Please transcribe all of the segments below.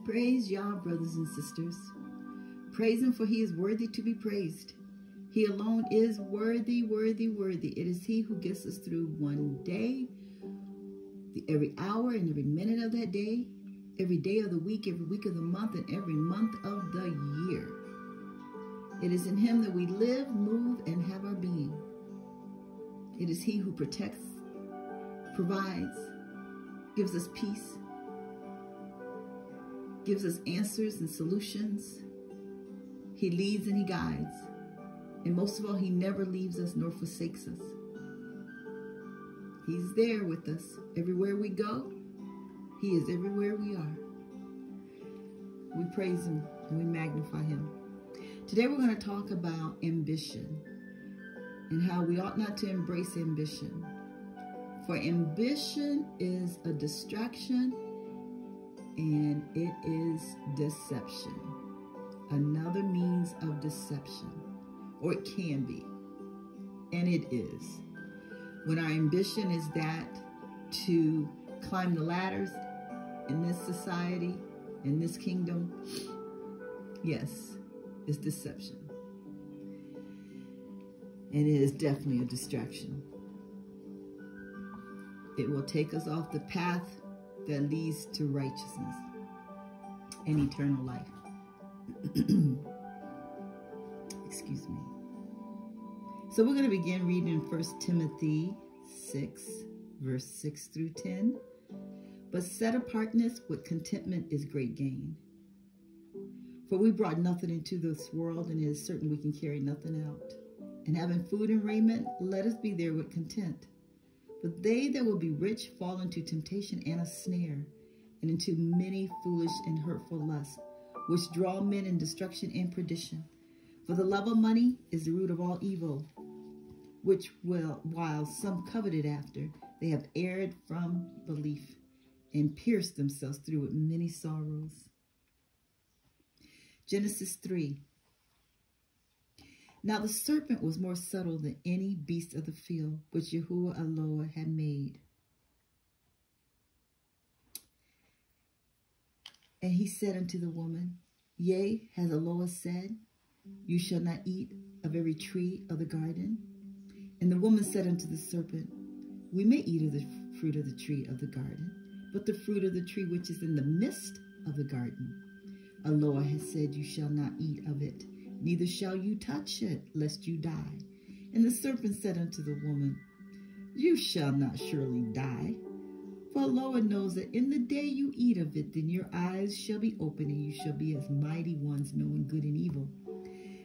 Praise Yah, brothers and sisters. Praise him, for he is worthy to be praised. He alone is worthy, worthy, worthy. It is he who gets us through one day, every hour and every minute of that day, every day of the week, every week of the month, and every month of the year. It is in him that we live, move, and have our being. It is he who protects, provides, gives us peace, gives us answers and solutions. He leads and he guides. And most of all, he never leaves us nor forsakes us. He's there with us. Everywhere we go, he is everywhere we are. We praise him and we magnify him. Today we're going to talk about ambition and how we ought not to embrace ambition. For ambition is a distraction and it is deception. Another means of deception, or it can be, and it is. When our ambition is that to climb the ladders in this society, in this kingdom, yes, it's deception. And it is definitely a distraction. It will take us off the path that leads to righteousness and eternal life. Excuse me. So we're going to begin reading in 1 Timothy 6, verse 6 through 10. But set apartness with contentment is great gain. For we brought nothing into this world, and it is certain we can carry nothing out. And having food and raiment, let us be there with content. But they that will be rich fall into temptation and a snare, and into many foolish and hurtful lusts, which draw men in destruction and perdition. For the love of money is the root of all evil, which while some coveted after, they have erred from belief, and pierced themselves through with many sorrows. Genesis 3. Now the serpent was more subtle than any beast of the field, which Yahuah Aloah had made. And he said unto the woman, Yea, has Aloah said, You shall not eat of every tree of the garden? And the woman said unto the serpent, We may eat of the fruit of the tree of the garden, but the fruit of the tree which is in the midst of the garden, Aloah has said, You shall not eat of it, neither shall you touch it, lest you die. And the serpent said unto the woman, You shall not surely die. For Aloah knows that in the day you eat of it, then your eyes shall be opened, and you shall be as mighty ones, knowing good and evil.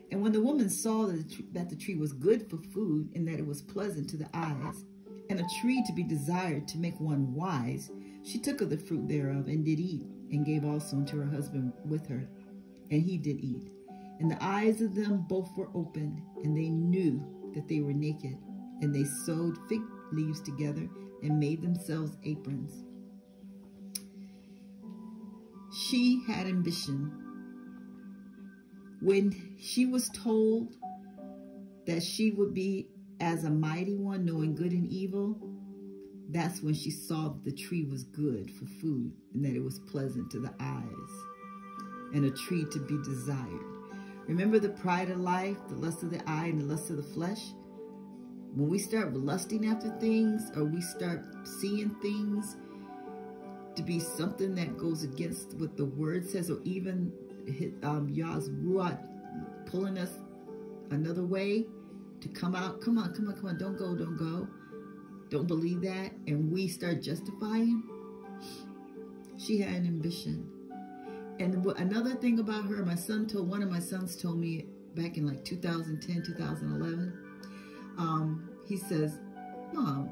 And when the woman saw that the tree was good for food, and that it was pleasant to the eyes, and a tree to be desired to make one wise, she took of the fruit thereof, and did eat, and gave also unto her husband with her, and he did eat. And the eyes of them both were opened, and they knew that they were naked, and they sewed fig leaves together, and made themselves aprons. She had ambition. When she was told that she would be as a mighty one, knowing good and evil, that's when she saw that the tree was good for food, and that it was pleasant to the eyes, and a tree to be desired. Remember the pride of life, the lust of the eye, and the lust of the flesh? When we start lusting after things, or we start seeing things to be something that goes against what the word says, or even Yah's Ruach pulling us another way to come out, come on, don't go, don't believe that, and we start justifying, she had an ambition. And another thing about her, one of my sons told me back in like 2010, 2011, he says, Mom,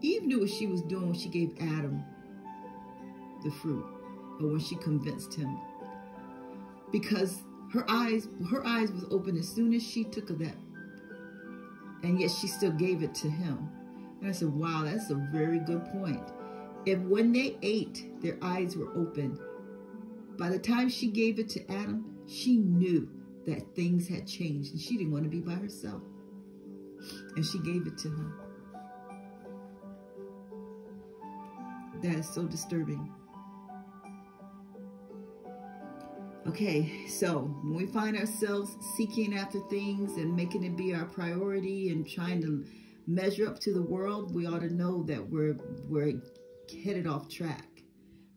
Eve knew what she was doing when she gave Adam the fruit, or when she convinced him, because her eyes was open as soon as she took of that, and yet she still gave it to him. And I said, wow, that's a very good point. If when they ate, their eyes were open, by the time she gave it to Adam, she knew that things had changed, and she didn't want to be by herself, and she gave it to him. That is so disturbing. Okay, so when we find ourselves seeking after things and making it be our priority and trying to measure up to the world, we ought to know that we're headed off track.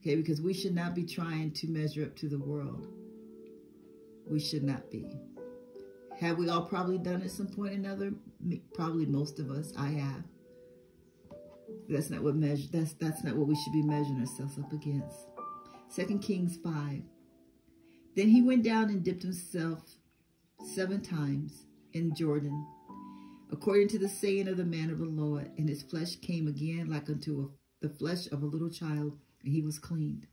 Okay, because we should not be trying to measure up to the world. We should not be. Have we all probably done it at some point or another? Probably most of us. I have. That's not what that's not what we should be measuring ourselves up against. 2 Kings 5. Then he went down and dipped himself 7 times in Jordan, according to the saying of the man of Aloah, and his flesh came again like unto the flesh of a little child, and he was cleaned.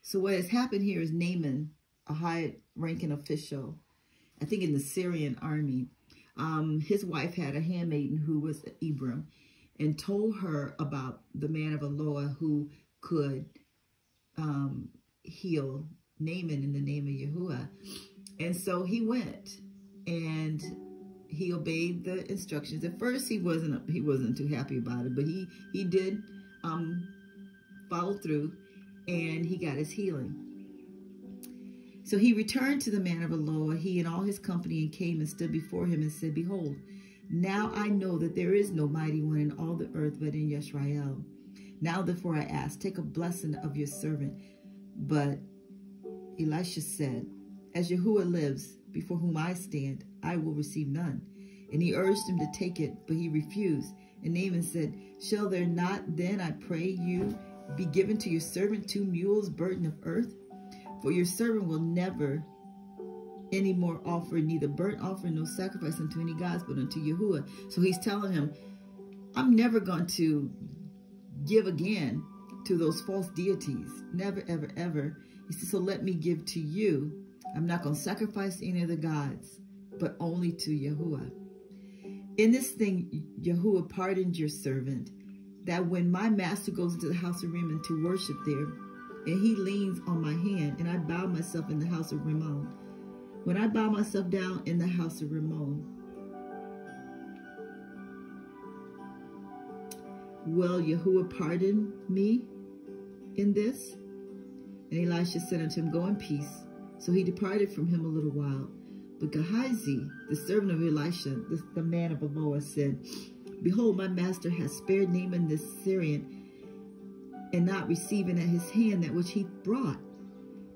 So what has happened here is Naaman, a high-ranking official, I think in the Syrian army, his wife had a handmaiden who was Abram, and told her about the man of Aloah who could heal Naaman in the name of Yahuah. And so he went and he obeyed the instructions. At first he wasn't too happy about it, but he did follow through, and he got his healing. So he returned to the man of Aloah, he and all his company, and came and stood before him and said, Behold, now I know that there is no mighty one in all the earth but in Yisrael. Now therefore I ask, take a blessing of your servant. But Elisha said, As Yahuah lives, before whom I stand, I will receive none. And he urged him to take it, but he refused. And Naaman said, Shall there not then, I pray you, be given to your servant 2 mules burden of earth? For your servant will never any more offer neither burnt offering nor sacrifice unto any gods, but unto Yahuah. So he's telling him, I'm never going to give again to those false deities. Never, ever, ever. He says, so let me give to you. I'm not going to sacrifice to any of the gods, but only to Yahuah. In this thing, Yahuah pardoned your servant, that when my master goes into the house of Rimmon to worship there, and he leans on my hand, and I bow myself in the house of Rimmon. When I bow myself down in the house of Rimmon, will Yahuah pardon me in this? And Elisha said unto him, Go in peace. So he departed from him a little while. But Gehazi, the servant of Elisha, the man of Aloah, said, Behold, my master hath spared Naaman this Syrian, and not receiving at his hand that which he brought.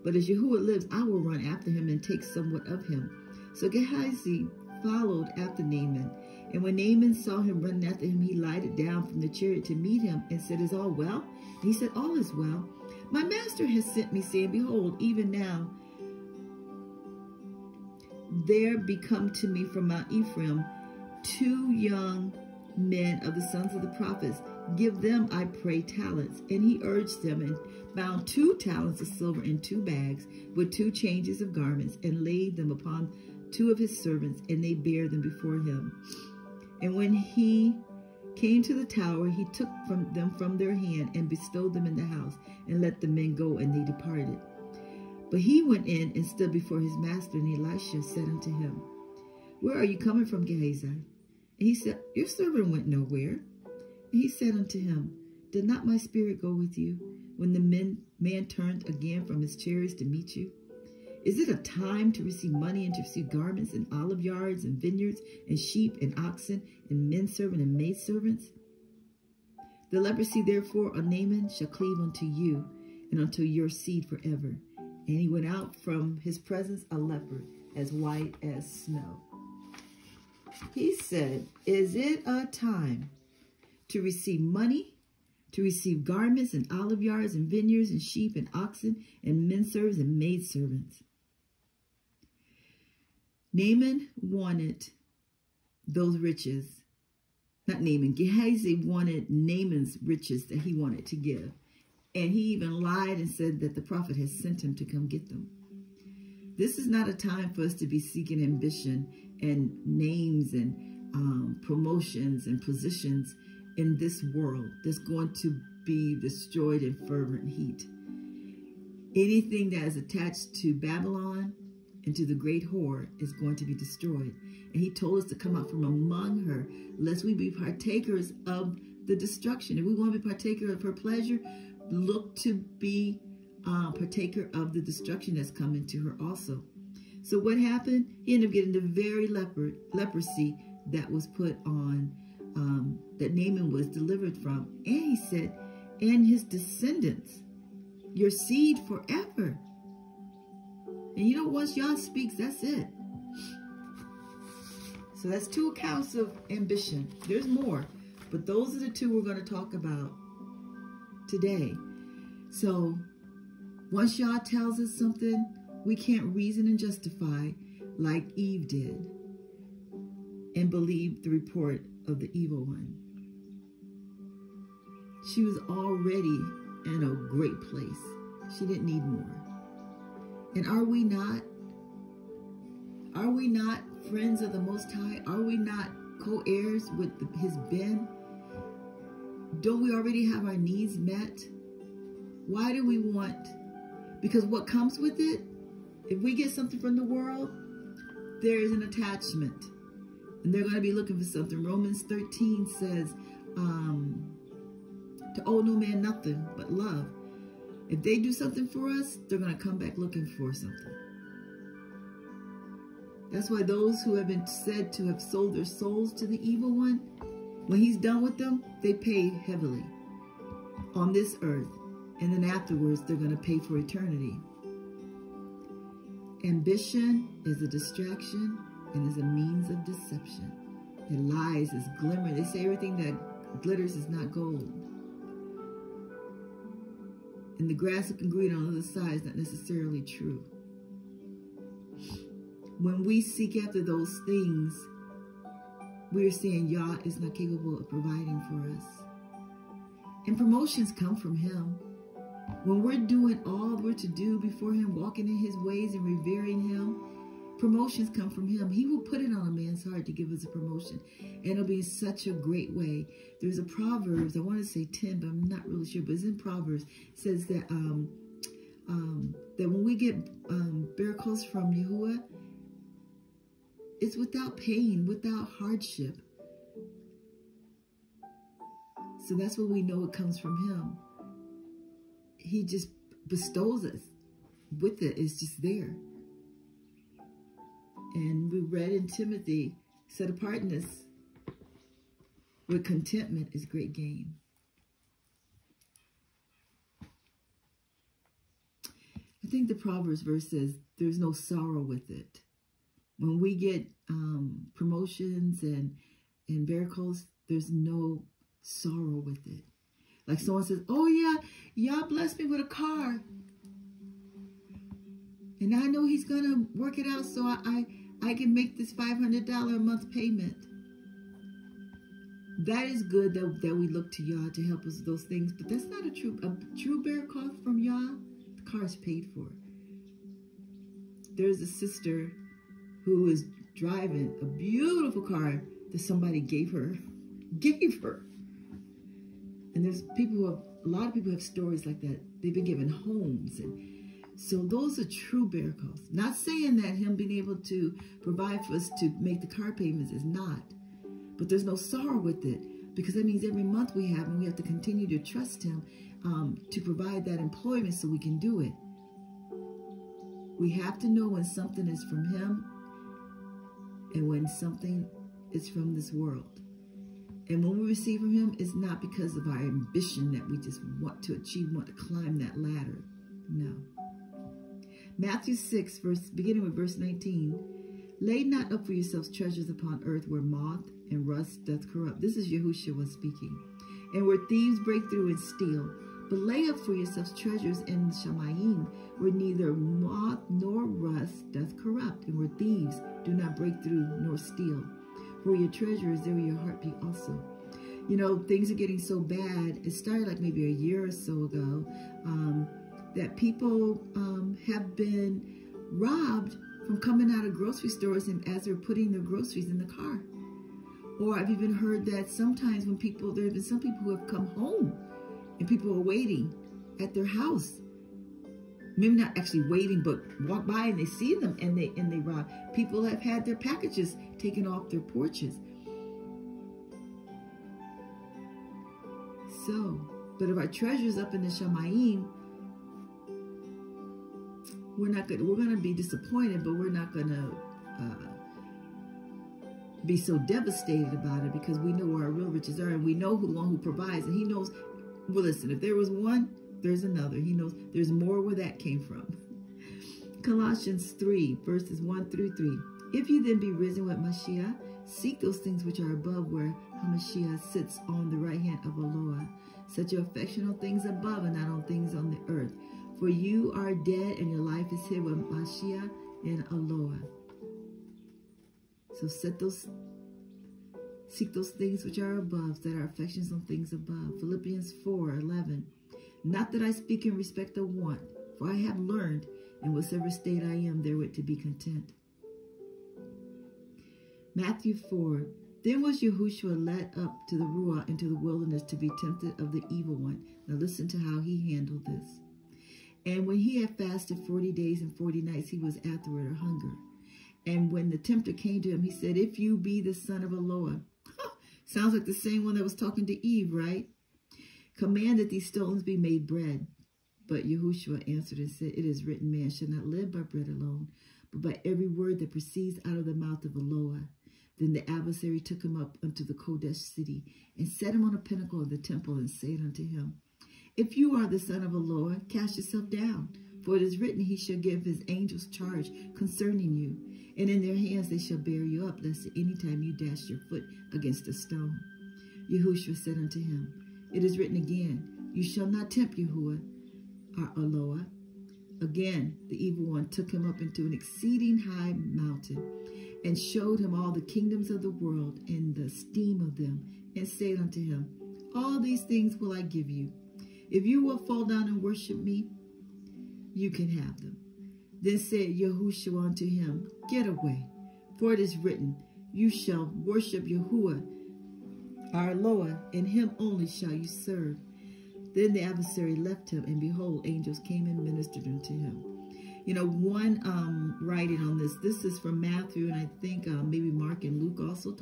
But as Yahuah lives, I will run after him and take somewhat of him. So Gehazi followed after Naaman. And when Naaman saw him running after him, he lighted down from the chariot to meet him and said, Is all well? And he said, All is well. My master has sent me, saying, Behold, even now there be come to me from Mount Ephraim 2 young men of the sons of the prophets. Give them, I pray, talents. And he urged them and bound 2 talents of silver in 2 bags with 2 changes of garments, and laid them upon 2 of his servants, and they bare them before him. And when he came to the tower, he took them from their hand and bestowed them in the house, and let the men go, and they departed. But he went in and stood before his master, and Elisha said unto him, Where are you coming from, Gehazi? And he said, Your servant went nowhere. And he said unto him, Did not my spirit go with you when the man turned again from his chariots to meet you? Is it a time to receive money and to receive garments and olive yards and vineyards and sheep and oxen and men servants and maid servants? The leprosy therefore of Naaman shall cleave unto you and unto your seed forever. And he went out from his presence a leper, as white as snow. He said, Is it a time to receive money, to receive garments and olive yards and vineyards and sheep and oxen and men servants and maid servants? Naaman wanted those riches. Not Naaman, Gehazi wanted Naaman's riches that he wanted to give. And he even lied and said that the prophet has sent him to come get them. This is not a time for us to be seeking ambition and names and promotions and positions in this world that's going to be destroyed in fervent heat. Anything that is attached to Babylon and to the great whore is going to be destroyed. And he told us to come out from among her, lest we be partakers of the destruction. If we want to be partakers of her pleasure, look to be partaker of the destruction that's coming to her also. So what happened? He ended up getting the very leprosy that was put on, that Naaman was delivered from. And he said, and his descendants, your seed forever. And you know, once Yah speaks, that's it. So that's 2 accounts of ambition. There's more, but those are the 2 we're going to talk about today. So once Yah tells us something, we can't reason and justify like Eve did and believe the report of the evil one. She was already in a great place. She didn't need more. And are we not? Are we not friends of the Most High? Are we not co-heirs with his Ben? Don't we already have our needs met? Why do we want? Because what comes with it, if we get something from the world, there is an attachment. And they're going to be looking for something. Romans 13 says, to owe no man nothing but love. If they do something for us, they're going to come back looking for something. That's why those who have been said to have sold their souls to the evil one, when he's done with them, they pay heavily on this earth. And then afterwards, they're going to pay for eternity. Ambition is a distraction and is a means of deception. It lies, it's glimmer. They say everything that glitters is not gold. And the grass looking green on the other side is not necessarily true. When we seek after those things, we are saying Yah is not capable of providing for us. And promotions come from him. When we're doing all we're to do before him, walking in his ways and revering him, promotions come from him. He will put it on a man's heart to give us a promotion. And it'll be in such a great way. There's a Proverbs, I want to say 10, but I'm not really sure, but it's in Proverbs. It says that that when we get miracles from Yahuah, it's without pain, without hardship. So that's what we know it comes from him. He just bestows us with it. It's just there. And we read in Timothy, set apartness with contentment is great gain. I think the Proverbs verse says there's no sorrow with it. When we get promotions and miracles, there's no sorrow with it. Like someone says, oh yeah, Yah blessed me with a car. And I know he's going to work it out so I can make this $500 a month payment. That is good that we look to Yah to help us with those things. But that's not a true miracle from Yah. The car is paid for. There's a sister who is driving a beautiful car that somebody gave her. And there's people who have, a lot of people have stories like that. They've been given homes. And so those are true miracles. Not saying that him being able to provide for us to make the car payments is not. But there's no sorrow with it. Because that means every month we have, and we have to continue to trust him to provide that employment so we can do it. We have to know when something is from him and when something is from this world. And when we receive from him, it's not because of our ambition that we just want to achieve, want to climb that ladder. No. Matthew 6, beginning with verse 19. Lay not up for yourselves treasures upon earth where moth and rust doth corrupt. This is Yahushua was speaking. And where thieves break through and steal. But lay up for yourselves treasures in Shamayim, where neither moth nor rust doth corrupt, and where thieves do not break through nor steal. Where your treasure is, there will your heart be also. You know, things are getting so bad. It started like maybe a year or so ago that people have been robbed from coming out of grocery stores and as they're putting their groceries in the car. Or I've even heard that sometimes when there have been some people who have come home and people are waiting at their house. Maybe not actually waiting, but walk by and they see them and they rob. People have had their packages taken off their porches. So, but if our treasure's up in the Shamayim, we're going to be disappointed, but we're not going to be so devastated about it, because we know where our real riches are, and we know the one who provides, and he knows. Well, listen, if there was one, there's another. He knows there's more where that came from. Colossians 3, verses 1 through 3. If you then be risen with Mashiach, seek those things which are above, where Mashiach sits on the right hand of Aloah. Set your affection on things above and not on things on the earth. For you are dead, and your life is hid with Mashiach in Aloah. So seek those things which are above, set our affections on things above. Philippians 4:11. Not that I speak in respect of want, for I have learned in whatsoever state I am therewith to be content. Matthew 4. Then was Yahushua led up to the Ruah into the wilderness to be tempted of the evil one. Now listen to how he handled this. And when he had fasted 40 days and 40 nights, he was afterward a hunger. And when the tempter came to him, he said, if you be the son of Aloah. Sounds like the same one that was talking to Eve, right? Command that these stones be made bread. But Yahushua answered and said, it is written, man shall not live by bread alone, but by every word that proceeds out of the mouth of Aloah. Then the adversary took him up unto the Kodesh city, and set him on a pinnacle of the temple, and said unto him, if you are the son of Aloah, cast yourself down, for it is written, he shall give his angels charge concerning you, and in their hands they shall bear you up, lest at any time you dash your foot against a stone. Yahushua said unto him, it is written again, you shall not tempt Yahuah, or Aloah. Again, the evil one took him up into an exceeding high mountain, and showed him all the kingdoms of the world and the esteem of them, and said unto him, all these things will I give you. If you will fall down and worship me, you can have them. Then said Yahushua unto him, get away, for it is written, you shall worship Yahuah, our Aloah, and him only shall you serve. Then the adversary left him, and behold, angels came and ministered unto him. You know, one writing on this is from Matthew, and I think maybe Mark and Luke also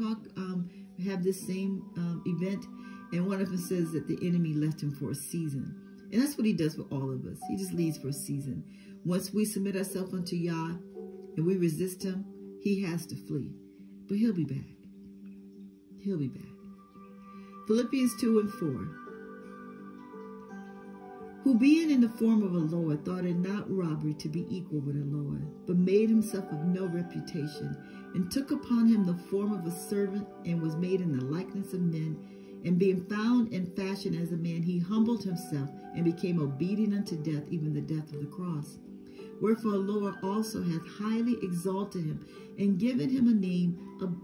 have this same event. And one of them says that the enemy left him for a season. And that's what he does for all of us. He just leaves for a season. Once we submit ourselves unto Yah and we resist him, he has to flee. But he'll be back. He'll be back. Philippians 2 and 4. Who being in the form of Aloah thought it not robbery to be equal with Aloah, but made himself of no reputation, and took upon him the form of a servant, and was made in the likeness of men. And being found in fashion as a man, he humbled himself, and became obedient unto death, even the death of the cross. Wherefore Aloah also hath highly exalted him, and given him a name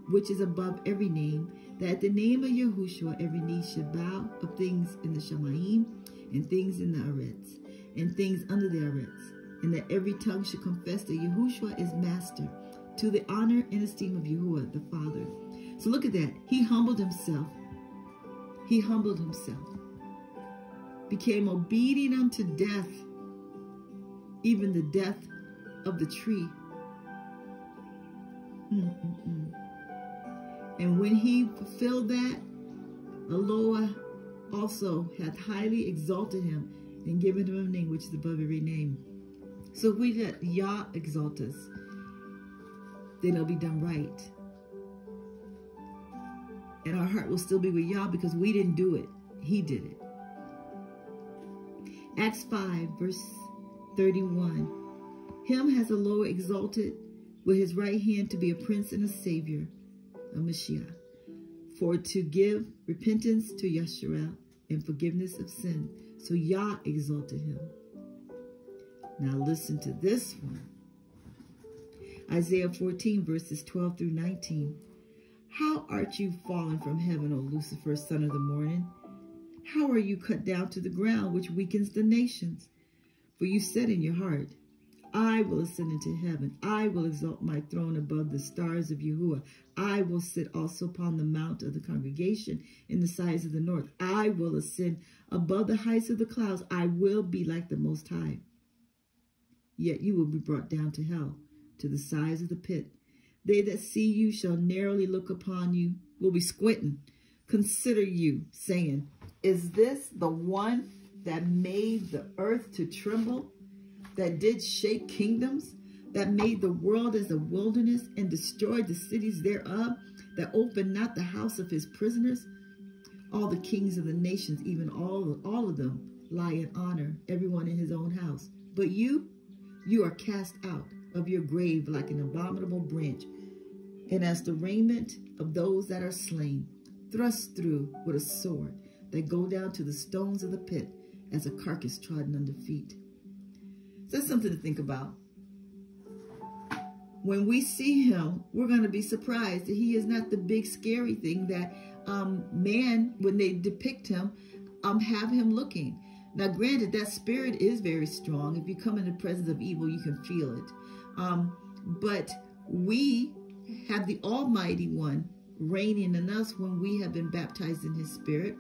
which is above every name, that at the name of Yahushua every knee should bow, of things in the Shamayim, and things in the Arets, and things under the Arets, and that every tongue should confess that Yahushua is master, to the honor and esteem of Yahuah the Father. So look at that. He humbled himself. He humbled himself. Became obedient unto death, even the death of the tree. And when he fulfilled that, Aloah also hath highly exalted him, and given him a name which is above every name. So if we let Yah exalt us, then it'll be done right. And our heart will still be with Yah, because we didn't do it. He did it. Acts 5, verse 31. Him has Aloah exalted with his right hand to be a prince and a savior, a Mashiach, for to give repentance to Yasharel and forgiveness of sin. So Yah exalted him. Now listen to this one. Isaiah 14, verses 12 through 19. How art you fallen from heaven, O Lucifer, son of the morning? How are you cut down to the ground, which weakens the nations? For you said in your heart, I will ascend into heaven. I will exalt my throne above the stars of Yahuah. I will sit also upon the mount of the congregation in the sides of the north. I will ascend above the heights of the clouds. I will be like the Most High. Yet you will be brought down to hell, to the sides of the pit. They that see you shall narrowly look upon you, will be squinting, consider you, saying, is this the one that made the earth to tremble, that did shake kingdoms, that made the world as a wilderness and destroyed the cities thereof, that opened not the house of his prisoners. All the kings of the nations, even all of them, lie in honor, everyone in his own house. But you are cast out of your grave like an abominable branch, and as the raiment of those that are slain, thrust through with a sword, that go down to the stones of the pit, as a carcass trodden under feet. So that's something to think about. When we see him, we're going to be surprised that he is not the big scary thing that man, when they depict him, have him looking. Now, granted, that spirit is very strong. If you come in the presence of evil, you can feel it. But we have the Almighty One reigning in us when we have been baptized in his spirit.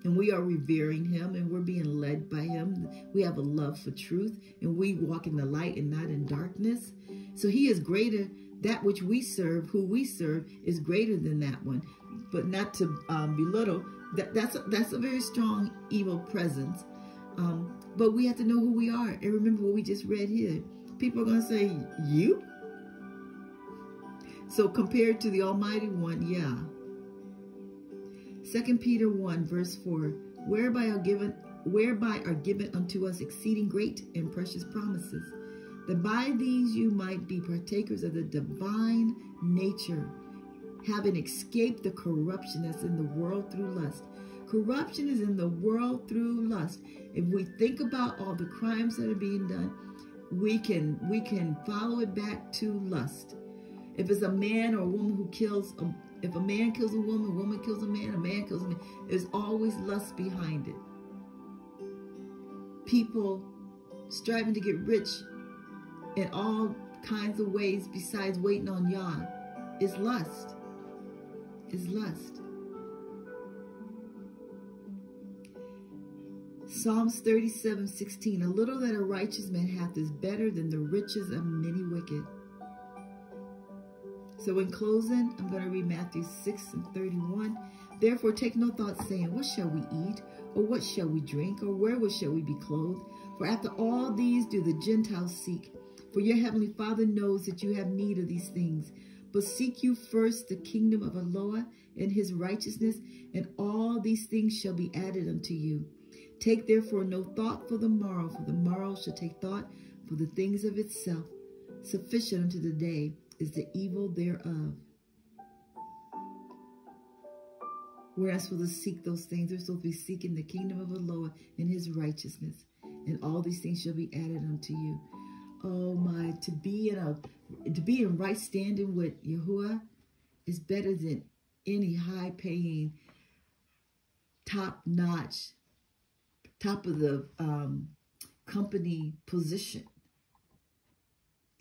And we are revering him, and we're being led by him. We have a love for truth, and we walk in the light and not in darkness. So he is greater. That which we serve, who we serve, is greater than that one. But not to belittle, that's a very strong evil presence. But we have to know who we are. And remember what we just read here. People are going to say, you? So compared to the Almighty One, yeah. 2 Peter 1, verse 4, whereby are given unto us exceeding great and precious promises, that by these you might be partakers of the divine nature, having escaped the corruption that's in the world through lust. Corruption is in the world through lust. If we think about all the crimes that are being done, we can follow it back to lust. If it's a man or a woman who kills, if a man kills a woman kills a man kills a man, there's always lust behind it. People striving to get rich in all kinds of ways besides waiting on Yah is lust. Is lust. Psalms 37:16, a little that a righteous man hath is better than the riches of many wicked. So in closing, I'm going to read Matthew 6:31. Therefore take no thought, saying, what shall we eat? Or what shall we drink? Or wherewith shall we be clothed? For after all these do the Gentiles seek. For your heavenly Father knows that you have need of these things. But seek you first the kingdom of Aloah and his righteousness, and all these things shall be added unto you. Take therefore no thought for the morrow shall take thought for the things of itself. Sufficient unto the day is the evil thereof. We're not supposed to seek those things. We're supposed to be seeking the kingdom of Aloah and his righteousness, and all these things shall be added unto you. Oh my, to be in right standing with Yahuah is better than any high-paying, top-notch, top of the company position.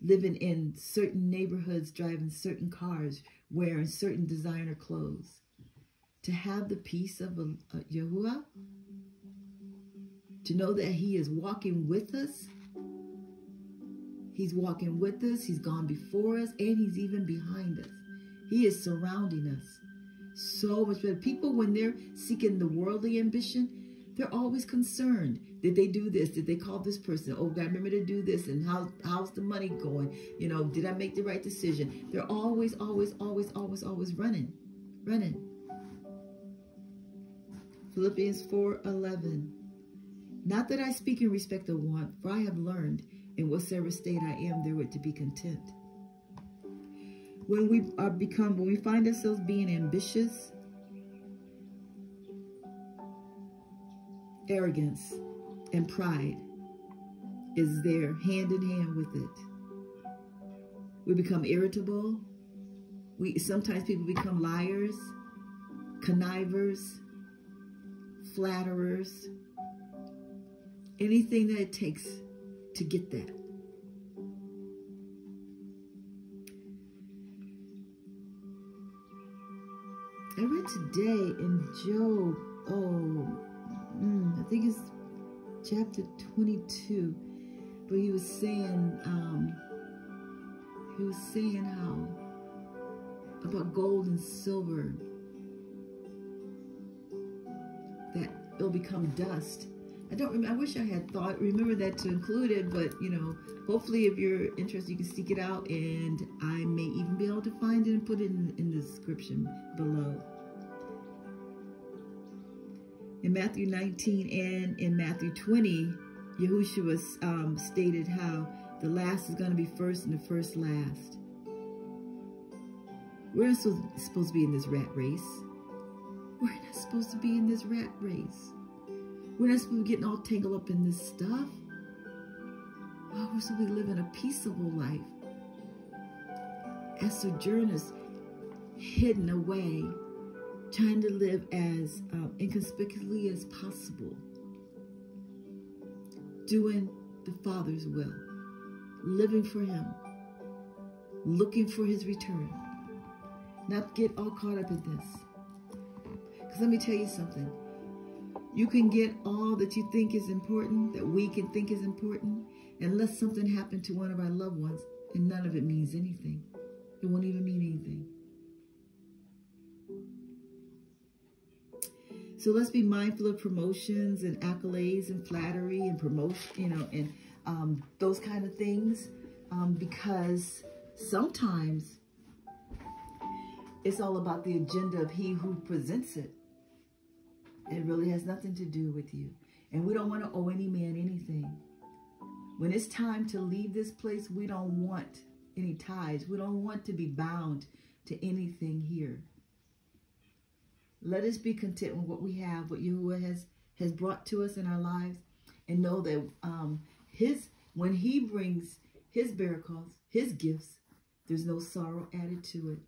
Living in certain neighborhoods, driving certain cars, wearing certain designer clothes. To have the peace of Yahuah, to know that he is walking with us. He's walking with us. He's gone before us, and he's even behind us. He is surrounding us. So much better. People, when they're seeking the worldly ambition, they're always concerned. Did they do this? Did they call this person? Oh, God, remember to do this. And how's the money going? You know, did I make the right decision? They're always running. Philippians 4:11. Not that I speak in respect of want, for I have learned in whatsoever state I am therewith to be content. When we find ourselves being ambitious, arrogance and pride is there hand in hand with it. We become irritable. Sometimes people become liars, connivers, flatterers, anything that it takes to get that. I read today in Job, I think it's chapter 22, but he was saying how about gold and silver, that it'll become dust. I wish I had remember that to include it, but you know, hopefully if you're interested, you can seek it out, and I may even be able to find it and put it in the description below. In Matthew 19 and in Matthew 20, Yahushua stated how the last is going to be first and the first last. We're not supposed to be in this rat race. We're not supposed to be in this rat race. We're not supposed to be getting all tangled up in this stuff. Oh, we're supposed to be living a peaceable life as sojourners, hidden away, trying to live as inconspicuously as possible, doing the Father's will, living for Him, looking for His return. Not get all caught up in this. Because let me tell you something. You can get all that you think is important, that we can think is important, unless something happened to one of our loved ones, and none of it means anything. It won't even mean anything. So let's be mindful of promotions and accolades and flattery and promotion, you know, and those kind of things, because sometimes it's all about the agenda of he who presents it. It really has nothing to do with you. And we don't want to owe any man anything. When it's time to leave this place, we don't want any ties. We don't want to be bound to anything here. Let us be content with what we have, what Yahuah has brought to us in our lives, and know that when He brings His miracles, His gifts, there's no sorrow added to it.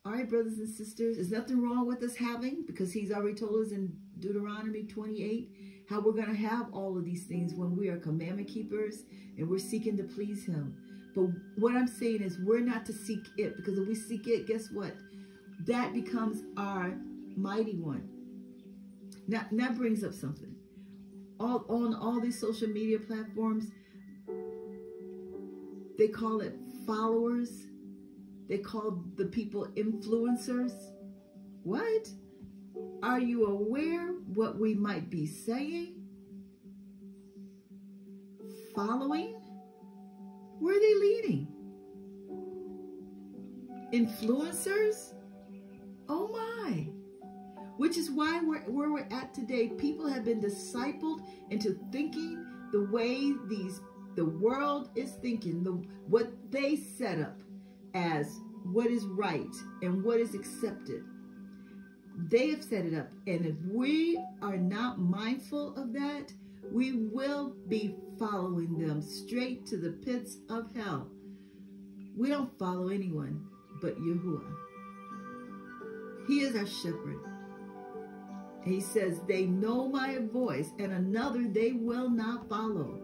All right, brothers and sisters, there's nothing wrong with us having, because He's already told us in Deuteronomy 28 how we're going to have all of these things when we are commandment keepers and we're seeking to please Him. But what I'm saying is we're not to seek it, because if we seek it, guess what? That becomes our mighty one. Now, that brings up something. On all these social media platforms, they call it followers. They call the people influencers. What? Are you aware what we might be saying? Following? Where are they leading? Influencers? Oh my. Which is why where we're at today, people have been discipled into thinking the way the world is thinking, what they set up as what is right and what is accepted. They have set it up. And if we are not mindful of that, we will be following them straight to the pits of hell. We don't follow anyone but Yahuah. He is our shepherd. And He says, they know my voice, and another they will not follow.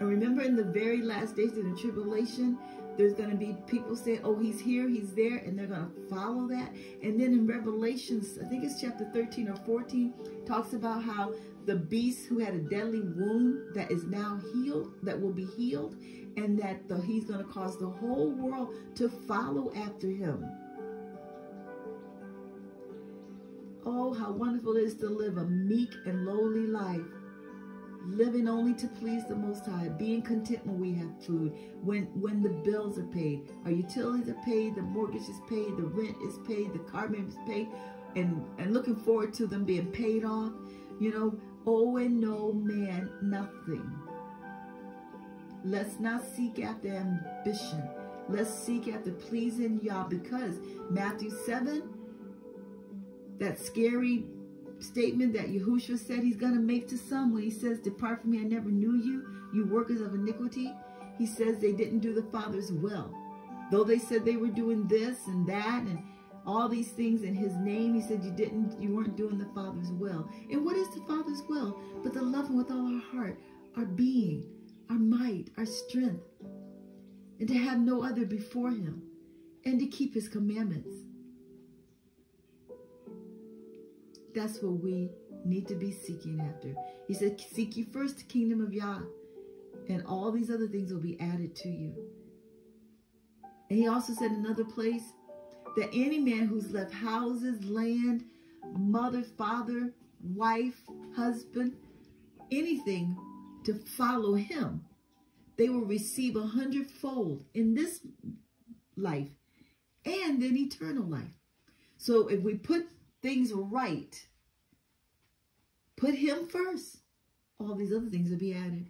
And remember, in the very last days of the tribulation, there's going to be people saying, oh, He's here, He's there, and they're going to follow that. And then in Revelations, I think it's chapter 13 or 14, talks about how the beast who had a deadly wound that is now healed, that will be healed, and that he's going to cause the whole world to follow after him. Oh, how wonderful it is to live a meek and lowly life, living only to please the Most High, being content when we have food, when the bills are paid, our utilities are paid, the mortgage is paid, the rent is paid, the car payment is paid, and looking forward to them being paid off. You know, owing no man nothing. Let's not seek after ambition. Let's seek after pleasing Yah, because Matthew 7, that scary statement that Yahushua said He's going to make to some when He says, depart from me, I never knew you, you workers of iniquity. He says they didn't do the Father's will. Though they said they were doing this and that and all these things in His name, He said you weren't doing the Father's will. And what is the Father's will? But to love Him with all our heart, our being, our might, our strength, and to have no other before Him, and to keep His commandments. That's what we need to be seeking after. He said, seek ye first the kingdom of Yah, and all these other things will be added to you. And He also said in another place that any man who's left houses, land, mother, father, wife, husband, anything to follow him, they will receive 100-fold in this life and in eternal life. So if we put things right, put him first, all these other things will be added.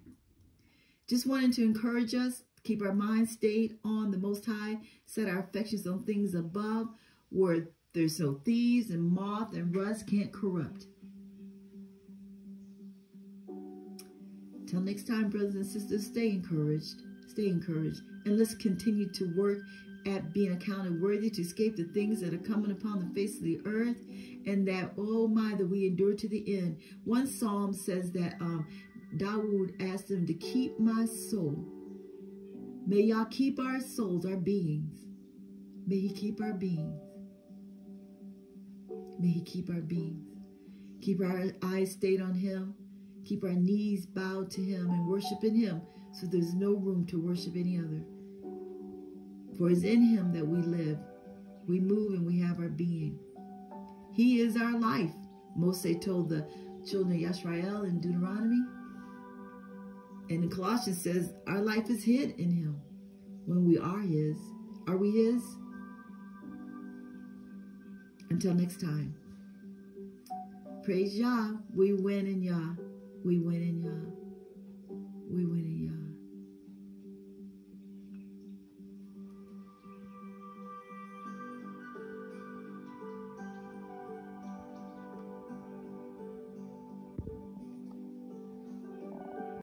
Just wanted to encourage us, keep our minds stayed on the Most High, set our affections on things above, where there's no thieves and moth and rust can't corrupt. Till next time, brothers and sisters, stay encouraged, and let's continue to work at being accounted worthy to escape the things that are coming upon the face of the earth, and that, oh my, that we endure to the end. One psalm says that Dawood asked him to keep my soul. May y'all keep our souls, our beings. May he keep our beings. May he keep our beings. Keep our eyes stayed on him. Keep our knees bowed to him and worshiping him, so there's no room to worship any other. For it's in him that we live, we move, and we have our being. He is our life. Moses told the children of Israel in Deuteronomy. And in Colossians says, our life is hid in him. When we are his, are we his? Until next time. Praise Yah. We win in Yah. We win in Yah. We win in Yah.